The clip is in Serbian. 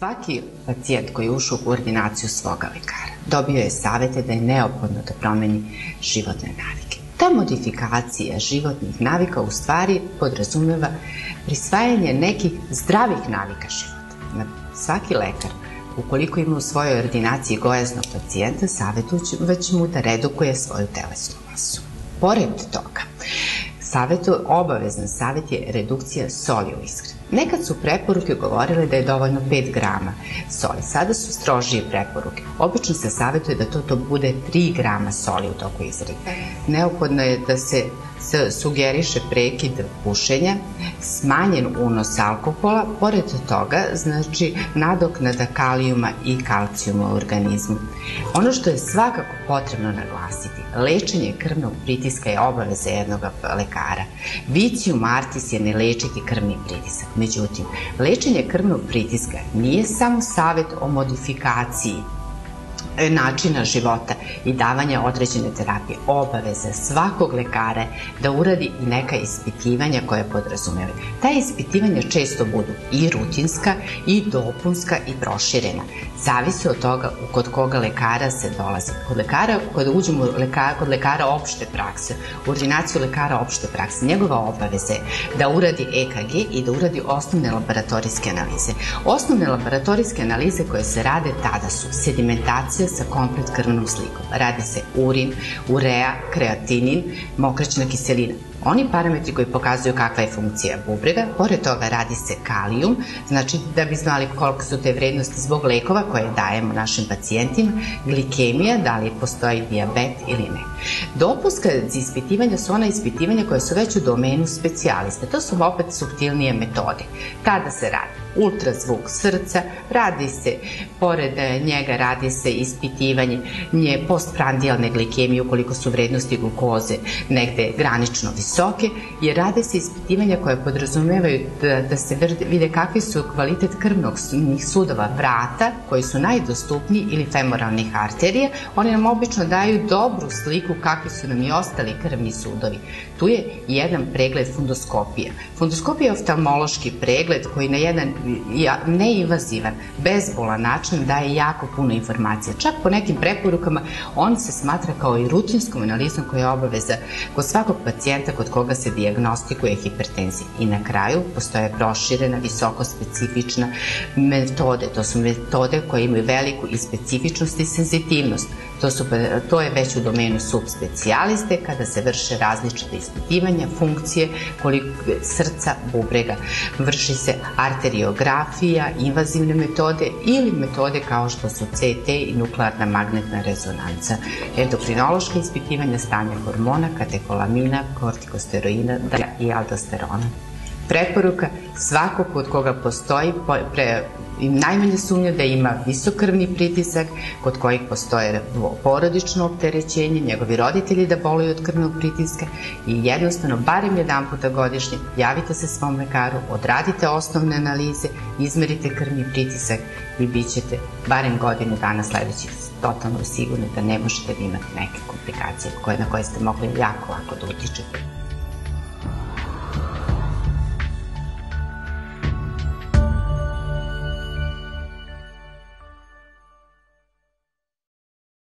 Svaki pacijent koji je ušao u ordinaciju svoga lekara dobio je savete da je neophodno da promeni životne navike. Ta modifikacija životnih navika u stvari podrazumeva prisvajanje nekih zdravih navika života. Svaki lekar, ukoliko ima u svojoj ordinaciji gojaznog pacijenta, savjetujući mu da redukuje svoju telesnu masu. Pored toga, obavezan savjet je redukcija soli u ishrani. Nekad su preporuke govorile da je dovoljno 5 grama soli, sada su strožije preporuke. Obično se savjetuje da to bude 3 grama soli u toku ishrane. Neophodno je da se sugeriše prekid pušenja, smanjen unos alkohola, pored toga znači nadoknada kalijuma i kalcijuma u organizmu. Ono što je svakako potrebno naglasiti, lečenje krvnog pritiska je obaveza jednog lekara. Vicium artis je ne lečiti krvni pritisak. Međutim, lečenje krvnog pritiska nije samo savjet o modifikaciji načina života i davanja određene terapije. Obaveza svakog lekara da uradi i neka ispitivanja koje podrazumevaju. Ta ispitivanja često budu i rutinska, i dopunska, i proširena. Zavisi od toga kod koga lekara se dolazi. Kod uđemo kod lekara opšte prakse, u ordinaciju lekara opšte prakse, njegova obaveza je da uradi EKG i da uradi osnovne laboratorijske analize. Osnovne laboratorijske analize koje se rade tada su sedimentacija sa komplet krvnom slikom. Radi se urin, urea, kreatinin, mokraćna kiselina. Oni parametri koji pokazuju kakva je funkcija bubrega, pored toga radi se kalijum, znači da bi znali koliko su te vrednosti zbog lekova koje dajemo našim pacijentima, glikemija, da li postoji dijabet ili ne. Dopunska ispitivanja su ona ispitivanja koja su već u domenu specijaliste. To su opet suptilnije metode. Tada se radi ultrazvuk srca, radi se, pored njega radi se ispitivanje postprandijalne glikemije ukoliko su vrednosti glukoze negde granično visoke, jer rade se ispitivanja koje podrazumevaju da se vide kakvi su kvalitet krvnih sudova vrata, koji su najdostupniji, ili femoralnih arterija. Oni nam obično daju dobru sliku kakvi su nam i ostali krvni sudovi. Tu je jedan pregled fundoskopija. Fundoskopija je oftalmološki pregled koji na jedan neinvazivan, bezbolan način daje jako puno informacija. Čak po nekim preporukama on se smatra kao i rutinskom analizom koja je obaveza kod svakog pacijenta kod koga se dijagnostikuje hipertenzija. I na kraju postoje proširena, visoko specifična metode. To su metode koje imaju veliku i specifičnost i senzitivnost. To je već u domenu subspecijaliste kada se vrše različite ispitivanja, funkcije srca, bubrega. Vrši se arteriografija, invazivne metode ili metode kao što su CT i nuklearna magnetna rezonanca. Endokrinološke ispitivanja stanja hormona, katekolamina, kortikosteroina i aldosterona. Preporuka svakog kod koga postoji najmanje sumnje da ima visok krvni pritisak, kod kojih postoje porodično opterećenje, njegovi roditelji da boluju od krvnog pritiska i jednostavno barem jedan puta godišnje javite se svom lekaru, odradite osnovne analize, izmerite krvni pritisak i bit ćete barem godinu dana sledećih totalno sigurni da ne možete da imate neke komplikacije na koje ste mogli jako lako da utičete.